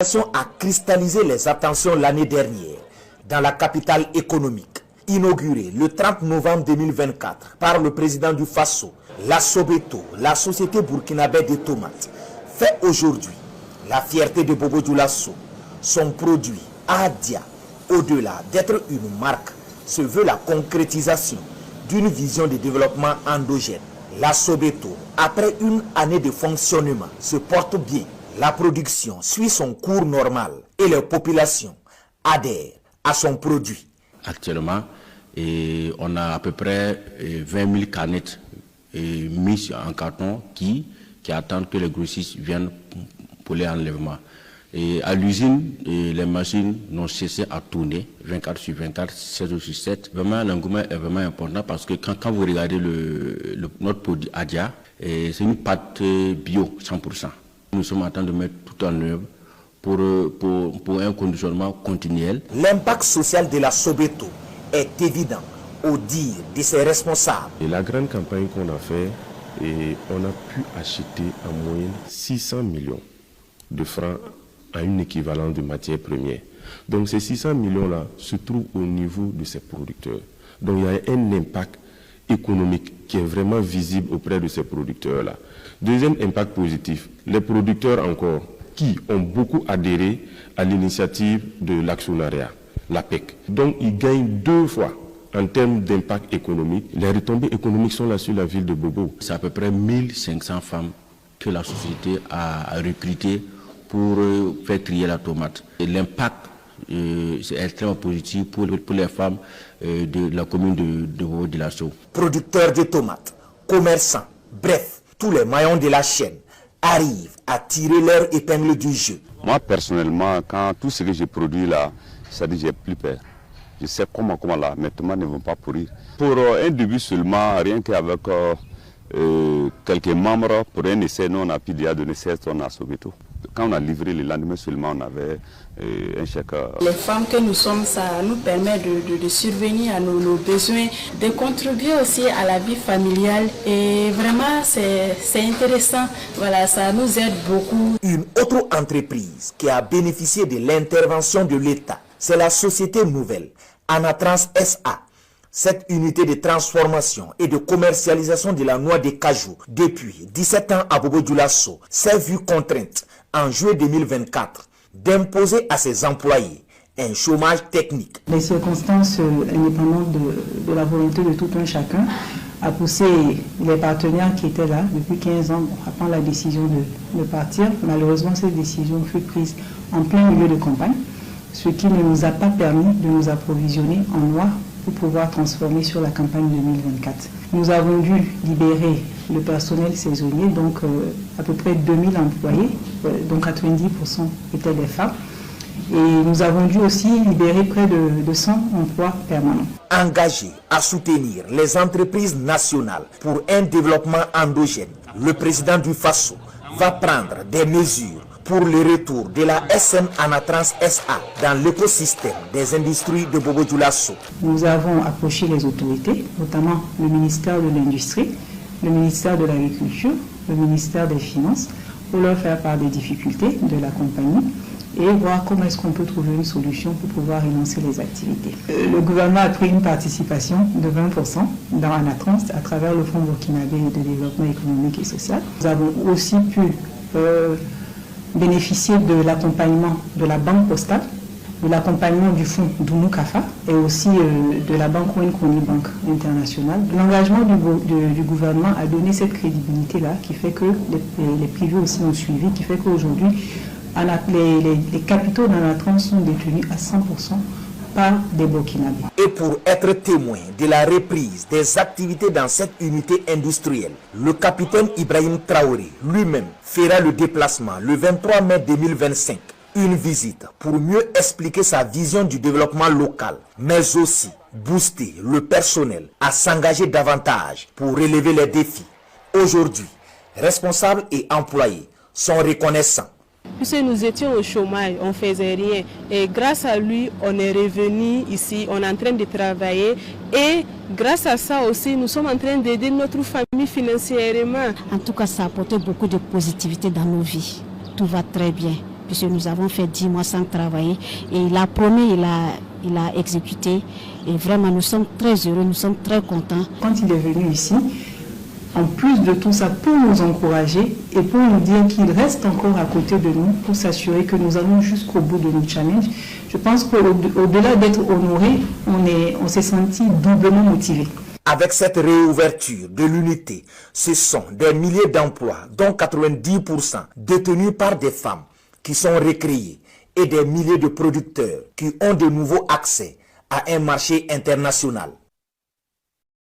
A cristallisé les attentions l'année dernière dans la capitale économique. Inaugurée le 30 novembre 2024 par le président du Faso, la Sobeto, la société burkinabé des tomates, fait aujourd'hui la fierté de Bobo Dioulasso. Son produit, Adia, au-delà d'être une marque, se veut la concrétisation d'une vision de développement endogène. La Sobeto, après une année de fonctionnement, se porte bien. La production suit son cours normal et les populations adhèrent à son produit. Actuellement, on a à peu près 20 000 canettes mises en carton qui attendent que les grossistes viennent pour les enlèvements. Et à l'usine, les machines n'ont cessé à tourner 24 sur 24, 7 jours sur 7. Vraiment, l'engouement est vraiment important parce que quand vous regardez notre produit Adia, c'est une pâte bio 100%. Nous sommes en train de mettre tout en œuvre pour un conditionnement continuel. L'impact social de la Sobeto est évident au dire de ses responsables. Et la grande campagne qu'on a fait, on a pu acheter en moyenne 600 millions de francs à une équivalent de matières premières. Donc ces 600 millions-là se trouvent au niveau de ces producteurs. Donc il y a un impact économique qui est vraiment visible auprès de ces producteurs-là. Deuxième impact positif, les producteurs encore qui ont beaucoup adhéré à l'initiative de l'actionnariat, l'APEC. Donc ils gagnent 2 fois en termes d'impact économique. Les retombées économiques sont là sur la ville de Bobo. C'est à peu près 1500 femmes que la société a recrutées pour faire trier la tomate. L'impact c'est extrêmement positif pour les femmes de la commune de Bobo Dioulasso. Producteurs de tomates, commerçants, bref, tous les maillons de la chaîne arrivent à tirer leur épingle du jeu. Moi personnellement, quand tout ce que j'ai produit là, ça dit j'ai plus peur. Je sais comment là, mes tomates ne vont pas pourrir. Pour un début seulement, rien qu'avec quelques membres, pour un essai, nous on a pu déjà donner 16 tonnes à Sobeto. Quand on a livré le lendemain seulement, on avait un chèque. Les femmes que nous sommes, ça nous permet de survenir à nos besoins, de contribuer aussi à la vie familiale. Et vraiment, c'est intéressant. Voilà, ça nous aide beaucoup. Une autre entreprise qui a bénéficié de l'intervention de l'État, c'est la société nouvelle, Anatrans SA. Cette unité de transformation et de commercialisation de la noix de cajou depuis 17 ans à Bobo Dioulasso s'est vue contrainte en juillet 2024 d'imposer à ses employés un chômage technique. Les circonstances indépendantes de la volonté de tout un chacun a poussé les partenaires qui étaient là depuis 15 ans à prendre la décision de partir. Malheureusement, cette décision fut prise en plein milieu de campagne, ce qui ne nous a pas permis de nous approvisionner en noix pour pouvoir transformer sur la campagne 2024. Nous avons dû libérer le personnel saisonnier, donc à peu près 2000 employés, dont 90% étaient des femmes. Et nous avons dû aussi libérer près de 100 emplois permanents. Engagé à soutenir les entreprises nationales pour un développement endogène, le président du Faso va prendre des mesures pour le retour de la SM Anatrans SA dans l'écosystème des industries de Bobo Dioulasso. Nous avons approché les autorités, notamment le ministère de l'Industrie, le ministère de l'Agriculture, le ministère des Finances, pour leur faire part des difficultés de la compagnie et voir comment est-ce qu'on peut trouver une solution pour pouvoir relancer les activités. Le gouvernement a pris une participation de 20% dans Anatrans à travers le Fonds burkinabé de développement économique et social. Nous avons aussi pu bénéficier de l'accompagnement de la Banque postale, de l'accompagnement du fonds Dounou Kafa et aussi de la Banque Wenkoni Banque internationale. L'engagement du gouvernement a donné cette crédibilité-là qui fait que les privés aussi ont suivi, qui fait qu'aujourd'hui, les capitaux d'Anatrans sont détenus à 100% par des Burkinabés. Et pour être témoin de la reprise des activités dans cette unité industrielle, le capitaine Ibrahim Traoré lui-même fera le déplacement le 23 mai 2025. Une visite pour mieux expliquer sa vision du développement local, mais aussi booster le personnel à s'engager davantage pour relever les défis. Aujourd'hui, responsables et employés sont reconnaissants. Puisque nous étions au chômage, on ne faisait rien. Et grâce à lui, on est revenu ici, on est en train de travailler. Et grâce à ça aussi, nous sommes en train d'aider notre famille financièrement. En tout cas, ça a apporté beaucoup de positivité dans nos vies. Tout va très bien. puisque nous avons fait 10 mois sans travailler. Et il a promis, il a exécuté. Et vraiment, nous sommes très heureux, nous sommes très contents. Quand il est venu ici, en plus de tout ça, pour nous encourager et pour nous dire qu'il reste encore à côté de nous, pour s'assurer que nous allons jusqu'au bout de nos challenges, je pense qu'au-delà d'être honoré, on s'est senti doublement motivé. Avec cette réouverture de l'unité, ce sont des milliers d'emplois, dont 90% détenus par des femmes qui sont recréés et des milliers de producteurs qui ont de nouveaux accès à un marché international.